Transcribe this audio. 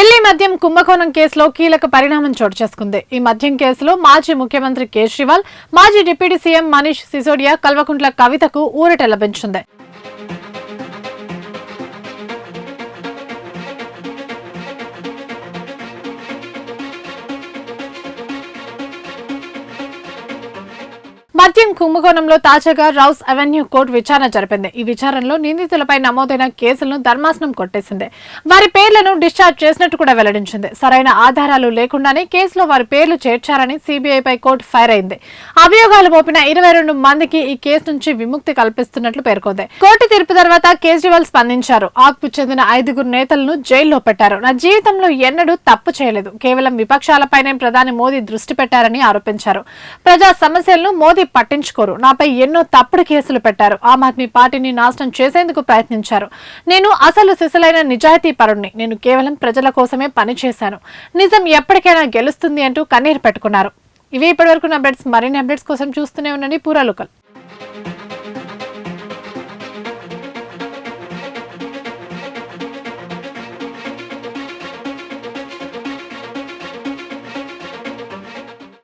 ఢిల్లీ మద్యం కుంభకోణం కేసులో కీలక పరిణామం చోటు చేసుకుంది. ఈ మద్యం కేసులో మాజీ ముఖ్యమంత్రి కేజ్రీవాల్, మాజీ డిప్యూటీ సీఎం మనీష్ సిసోడియా, కల్వకుంట్ల కవితకు ఊరట లభించింది. మద్యం కుంభకోణంలో తాజాగా రౌస్ అవెన్యూ కోర్టు విచారణ జరిపింది. ఈ విచారణలో నిందితులపై నమోదైన కేసులను ధర్మాసనం కొట్టేసింది. వారి పేర్లను డిశ్చార్జ్ చేసినట్టు కూడా వెల్లడించింది. సరైన ఆధారాలు లేకుండానే కేసులో వారి పేర్లు చేర్చారని సీబీఐపై కోర్టు ఫైర్ అయింది. అభియోగాలు మోపిన 22 మందికి ఈ కేసు నుంచి విముక్తి కల్పిస్తున్నట్లు పేర్కొంది. కోర్టు తీర్పు తర్వాత కేజ్రీవాల్ స్పందించారు. ఆక్కు చెందిన 5 నేతలను జైల్లో పెట్టారు. నా జీవితంలో ఎన్నడూ తప్పు చేయలేదు, కేవలం విపక్షాలపైనే ప్రధాని మోదీ దృష్టి పెట్టారని ఆరోపించారు. ప్రజా సమస్యలను మోదీ పట్టించుకోరు, నాపై ఎన్నో తప్పుడు కేసులు పెట్టారు, ఆమ్ ఆద్మీ పార్టీని నాశనం చేసేందుకు ప్రయత్నించారు. నేను అసలు సిసలైన నిజాయితీ పరుణ్ణి, నేను కేవలం ప్రజల కోసమే పనిచేశాను, నిజం ఎప్పటికైనా గెలుస్తుంది అంటూ కన్నీరు పెట్టుకున్నారు. ఇవి ఇప్పటివరకు అప్డేట్స్. మరిన్ని అప్డేట్స్ కోసం చూస్తూనే ఉండండి పూరా లోకల్.